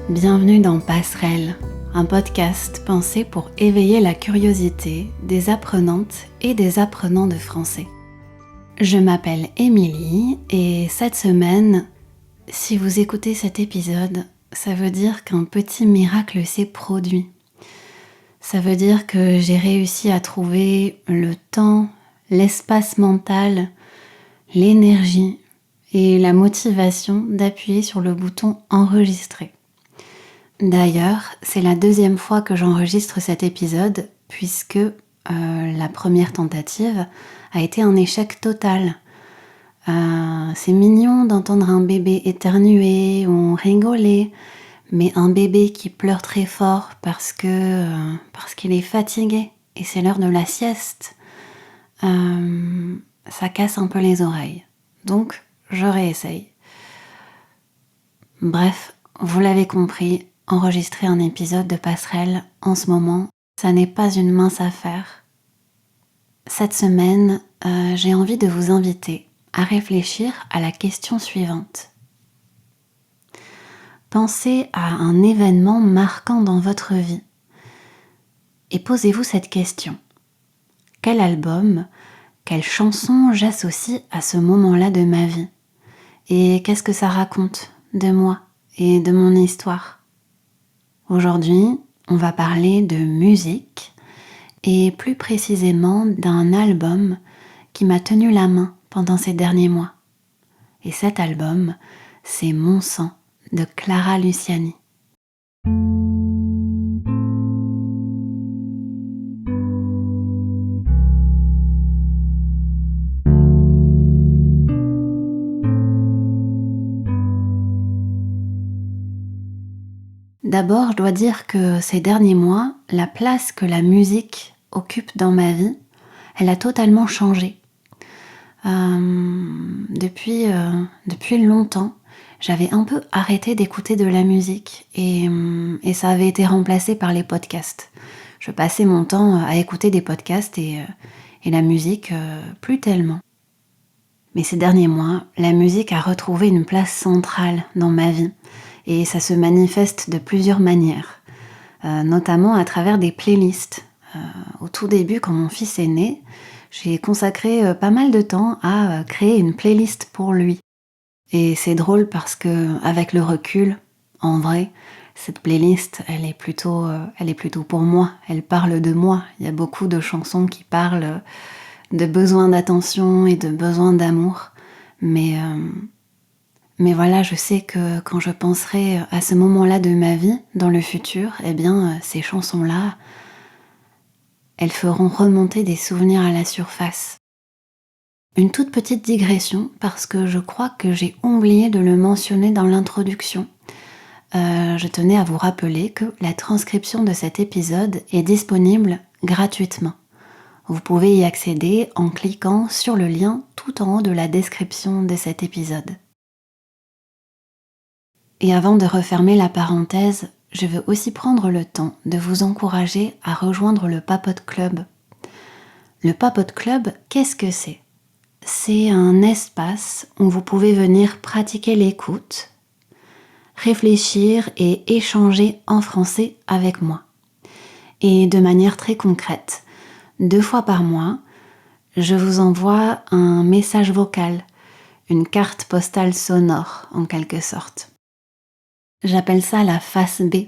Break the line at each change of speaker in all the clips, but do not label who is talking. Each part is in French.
Bienvenue dans Passerelle, un podcast pensé pour éveiller la curiosité des apprenantes et des apprenants de français. Je m'appelle Émilie et cette semaine, si vous écoutez cet épisode, ça veut dire qu'un petit miracle s'est produit. Ça veut dire que j'ai réussi à trouver le temps, l'espace mental, l'énergie et la motivation d'appuyer sur le bouton enregistrer. D'ailleurs, c'est la deuxième fois que j'enregistre cet épisode puisque la première tentative a été un échec total. C'est mignon d'entendre un bébé éternuer ou rigoler, mais un bébé qui pleure très fort parce qu'il est fatigué et c'est l'heure de la sieste, ça casse un peu les oreilles. Donc, je réessaye. Bref, vous l'avez compris, enregistrer un épisode de Passerelle en ce moment, ça n'est pas une mince affaire. Cette semaine, j'ai envie de vous inviter à réfléchir à la question suivante. Pensez à un événement marquant dans votre vie et posez-vous cette question. Quel album, quelle chanson j'associe à ce moment-là de ma vie? Et qu'est-ce que ça raconte de moi et de mon histoire? Aujourd'hui, on va parler de musique et plus précisément d'un album qui m'a tenu la main pendant ces derniers mois. Et cet album, c'est Mon sang de Clara Luciani. D'abord, je dois dire que ces derniers mois, la place que la musique occupe dans ma vie, elle a totalement changé. Depuis longtemps, j'avais un peu arrêté d'écouter de la musique et ça avait été remplacé par les podcasts. Je passais mon temps à écouter des podcasts et la musique, plus tellement. Mais ces derniers mois, la musique a retrouvé une place centrale dans ma vie et ça se manifeste de plusieurs manières, notamment à travers des playlists. Au tout début, quand mon fils est né, j'ai consacré pas mal de temps à créer une playlist pour lui. Et c'est drôle parce que, avec le recul, en vrai, cette playlist, elle est plutôt pour moi. Elle parle de moi. Il y a beaucoup de chansons qui parlent de besoin d'attention et de besoin d'amour. Mais voilà, je sais que quand je penserai à ce moment-là de ma vie, dans le futur, eh bien, ces chansons-là, elles feront remonter des souvenirs à la surface. Une toute petite digression, parce que je crois que j'ai oublié de le mentionner dans l'introduction. Je tenais à vous rappeler que la transcription de cet épisode est disponible gratuitement. Vous pouvez y accéder en cliquant sur le lien tout en haut de la description de cet épisode. Et avant de refermer la parenthèse, je veux aussi prendre le temps de vous encourager à rejoindre le Papote Club. Le Papote Club, qu'est-ce que c'est ? C'est un espace où vous pouvez venir pratiquer l'écoute, réfléchir et échanger en français avec moi. Et de manière très concrète, 2 fois par mois, je vous envoie un message vocal, une carte postale sonore en quelque sorte. J'appelle ça la face B.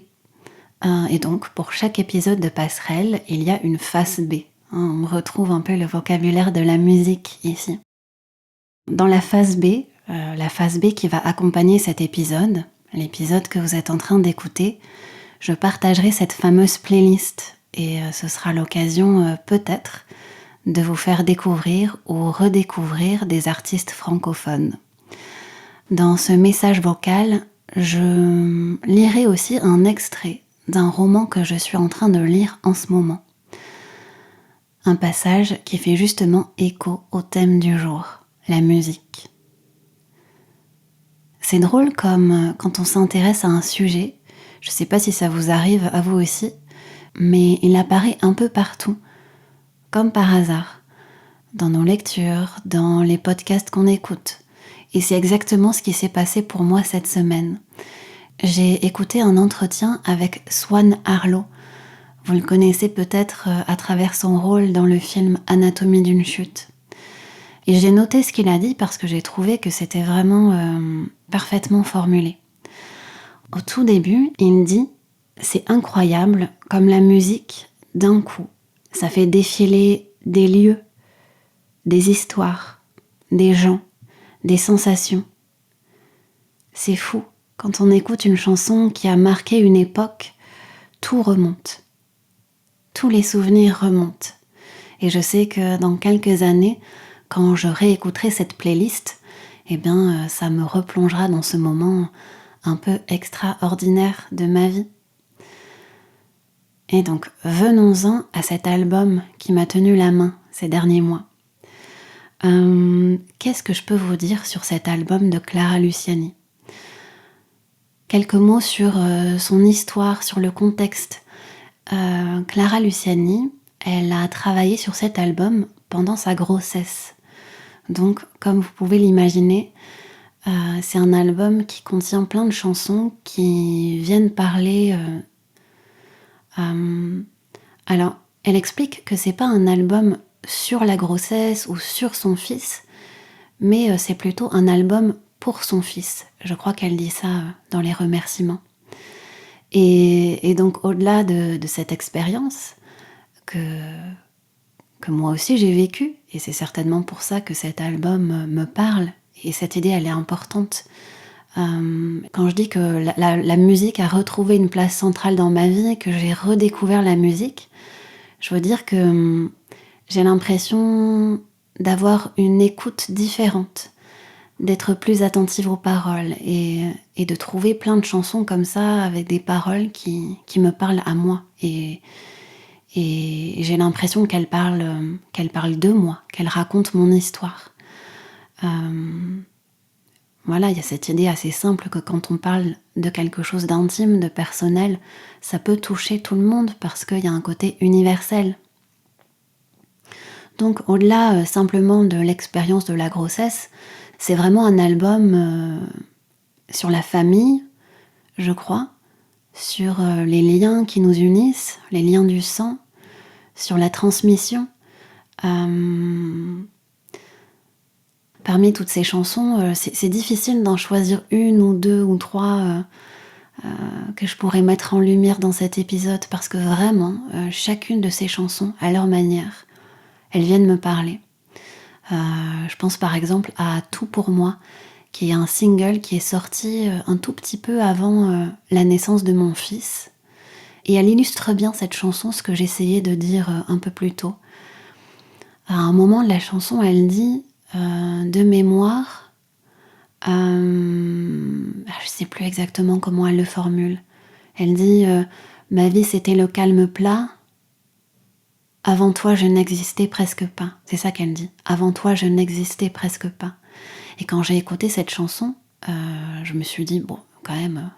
Et donc, pour chaque épisode de Passerelle, il y a une face B. On retrouve un peu le vocabulaire de la musique ici. Dans la face B qui va accompagner cet épisode, l'épisode que vous êtes en train d'écouter, je partagerai cette fameuse playlist et ce sera l'occasion peut-être de vous faire découvrir ou redécouvrir des artistes francophones. Dans ce message vocal, je lirai aussi un extrait d'un roman que je suis en train de lire en ce moment. Un passage qui fait justement écho au thème du jour, la musique. C'est drôle comme quand on s'intéresse à un sujet, je ne sais pas si ça vous arrive à vous aussi, mais il apparaît un peu partout, comme par hasard, dans nos lectures, dans les podcasts qu'on écoute. Et c'est exactement ce qui s'est passé pour moi cette semaine. j'ai écouté un entretien avec Swan Arlo. Vous le connaissez peut-être à travers son rôle dans le film Anatomie d'une chute. Et j'ai noté ce qu'il a dit parce que j'ai trouvé que c'était vraiment parfaitement formulé. Au tout début, il dit « C'est incroyable comme la musique, d'un coup, ça fait défiler des lieux, des histoires, des gens, des sensations. C'est fou, quand on écoute une chanson qui a marqué une époque, tout remonte. Tous les souvenirs remontent. Et je sais que dans quelques années, quand je réécouterai cette playlist, ça me replongera dans ce moment un peu extraordinaire de ma vie. Et donc, venons-en à cet album qui m'a tenu la main ces derniers mois. Qu'est-ce que je peux vous dire sur cet album de Clara Luciani ? Quelques mots sur son histoire, sur le contexte. Clara Luciani, elle a travaillé sur cet album pendant sa grossesse. Donc, comme vous pouvez l'imaginer, c'est un album qui contient plein de chansons qui viennent parler... Alors, elle explique que c'est pas un album sur la grossesse ou sur son fils, mais c'est plutôt un album pour son fils. Je crois qu'elle dit ça dans les remerciements. Et donc, au-delà de cette expérience que moi aussi j'ai vécue, et c'est certainement pour ça que cet album me parle, et cette idée, elle est importante. Quand je dis que la musique a retrouvé une place centrale dans ma vie, que j'ai redécouvert la musique, je veux dire que j'ai l'impression d'avoir une écoute différente, d'être plus attentive aux paroles et de trouver plein de chansons comme ça avec des paroles qui me parlent à moi. Et j'ai l'impression qu'elle parle de moi, qu'elle raconte mon histoire. Voilà, il y a cette idée assez simple que quand on parle de quelque chose d'intime, de personnel, ça peut toucher tout le monde parce qu'il y a un côté universel. Donc au-delà simplement de l'expérience de la grossesse, c'est vraiment un album sur la famille, je crois, sur les liens qui nous unissent, les liens du sang, sur la transmission. Parmi toutes ces chansons, c'est difficile d'en choisir une ou deux ou trois que je pourrais mettre en lumière dans cet épisode parce que vraiment, chacune de ces chansons, à leur manière, elles viennent me parler. Je pense par exemple à Tout pour moi, qui est un single qui est sorti un tout petit peu avant la naissance de mon fils. Et elle illustre bien cette chanson, ce que j'essayais de dire un peu plus tôt. À un moment de la chanson, elle dit de mémoire, je sais plus exactement comment elle le formule. Elle dit ma vie c'était le calme plat. Avant toi, je n'existais presque pas. C'est ça qu'elle dit. Avant toi, je n'existais presque pas. Et quand j'ai écouté cette chanson, je me suis dit, bon, quand même,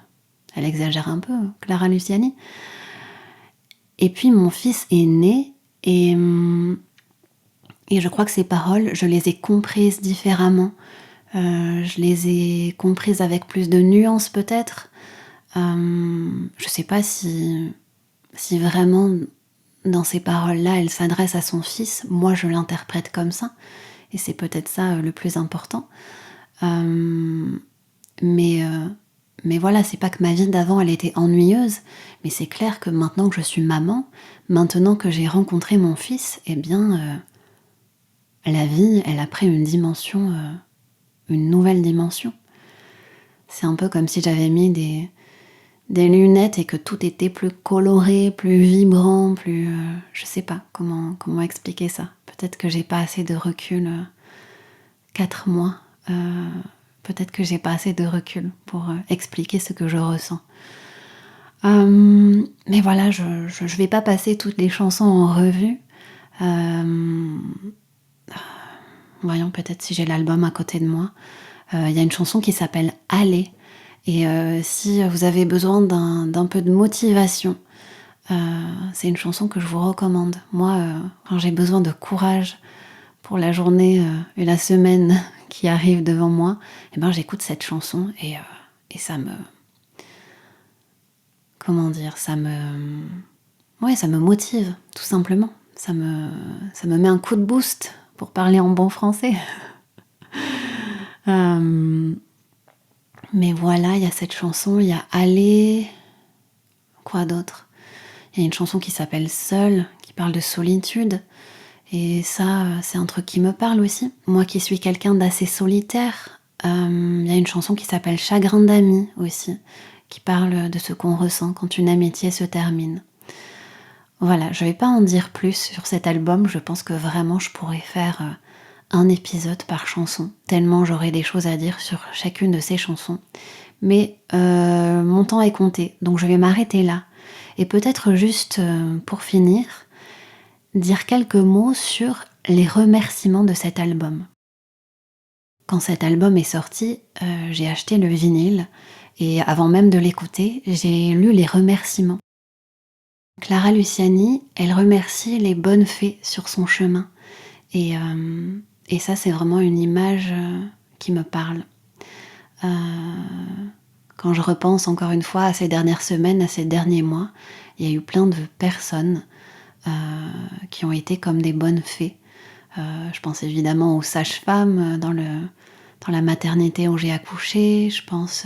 elle exagère un peu, Clara Luciani. Et puis, mon fils est né et je crois que ces paroles, je les ai comprises différemment. Je les ai comprises avec plus de nuances, peut-être. Je sais pas si vraiment... Dans ces paroles-là, elle s'adresse à son fils. Moi, je l'interprète comme ça. Et c'est peut-être ça le plus important. Mais voilà, c'est pas que ma vie d'avant, elle était ennuyeuse. Mais c'est clair que maintenant que je suis maman, maintenant que j'ai rencontré mon fils, la vie, elle a pris une dimension, une nouvelle dimension. C'est un peu comme si j'avais mis des lunettes et que tout était plus coloré, plus vibrant, plus... je sais pas comment expliquer ça. Peut-être que j'ai pas assez de recul. 4 mois. Peut-être que j'ai pas assez de recul pour expliquer ce que je ressens. Mais voilà, je vais pas passer toutes les chansons en revue. Voyons peut-être si j'ai l'album à côté de moi. Il y a une chanson qui s'appelle Aller. Et si vous avez besoin d'un peu de motivation, c'est une chanson que je vous recommande. Moi, quand j'ai besoin de courage pour la journée et la semaine qui arrive devant moi, j'écoute cette chanson et ça me comment dire, ça me motive, tout simplement. Ça me met un coup de boost, pour parler en bon français. Euh, mais voilà, il y a cette chanson, il y a Aller, quoi d'autre? Il y a une chanson qui s'appelle Seul, qui parle de solitude. Et ça, c'est un truc qui me parle aussi. Moi qui suis quelqu'un d'assez solitaire, il y a une chanson qui s'appelle Chagrin d'amis aussi, qui parle de ce qu'on ressent quand une amitié se termine. Voilà, je vais pas en dire plus sur cet album, je pense que vraiment je pourrais faire un épisode par chanson, tellement j'aurais des choses à dire sur chacune de ces chansons. Mais mon temps est compté, donc je vais m'arrêter là. Et peut-être juste pour finir, dire quelques mots sur les remerciements de cet album. Quand cet album est sorti, j'ai acheté le vinyle et avant même de l'écouter, j'ai lu les remerciements. Clara Luciani, elle remercie les bonnes fées sur son chemin. Et ça, c'est vraiment une image qui me parle. Quand je repense encore une fois à ces dernières semaines, à ces derniers mois, il y a eu plein de personnes qui ont été comme des bonnes fées. Je pense évidemment aux sages-femmes dans la maternité où j'ai accouché. Je pense,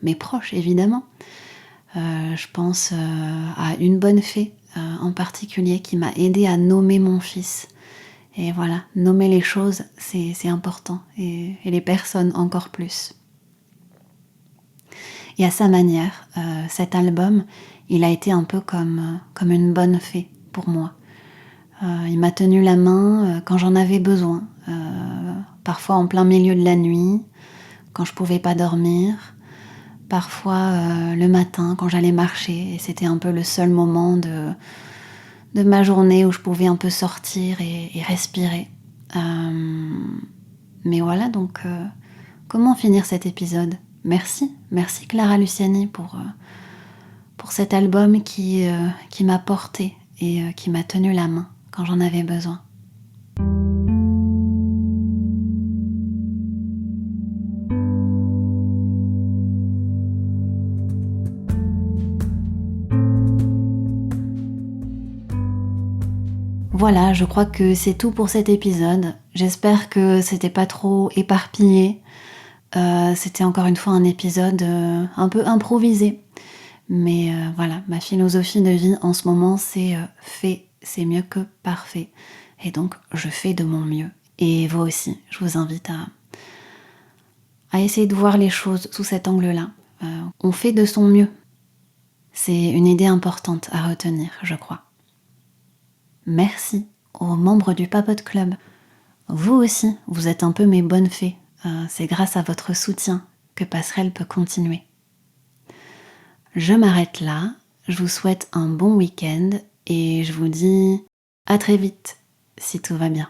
mes proches évidemment. Je pense à une bonne fée en particulier qui m'a aidée à nommer mon fils. Et voilà, nommer les choses, c'est important. Et les personnes encore plus. Et à sa manière, cet album, il a été un peu comme une bonne fée pour moi. Il m'a tenu la main quand j'en avais besoin, parfois en plein milieu de la nuit, quand je pouvais pas dormir, parfois le matin quand j'allais marcher, et c'était un peu le seul moment de ma journée où je pouvais un peu sortir et respirer. Mais voilà, donc comment finir cet épisode ? Merci Clara Luciani pour cet album qui m'a portée et qui m'a tenu la main quand j'en avais besoin. Voilà, je crois que c'est tout pour cet épisode. J'espère que c'était pas trop éparpillé. C'était encore une fois un épisode un peu improvisé. Mais voilà, ma philosophie de vie en ce moment, c'est fait, c'est mieux que parfait. Et donc, je fais de mon mieux. Et vous aussi, je vous invite à essayer de voir les choses sous cet angle-là. On fait de son mieux. C'est une idée importante à retenir, je crois. Merci aux membres du Papote Club. Vous aussi, vous êtes un peu mes bonnes fées. C'est grâce à votre soutien que Passerelle peut continuer. Je m'arrête là, je vous souhaite un bon week-end et je vous dis à très vite si tout va bien.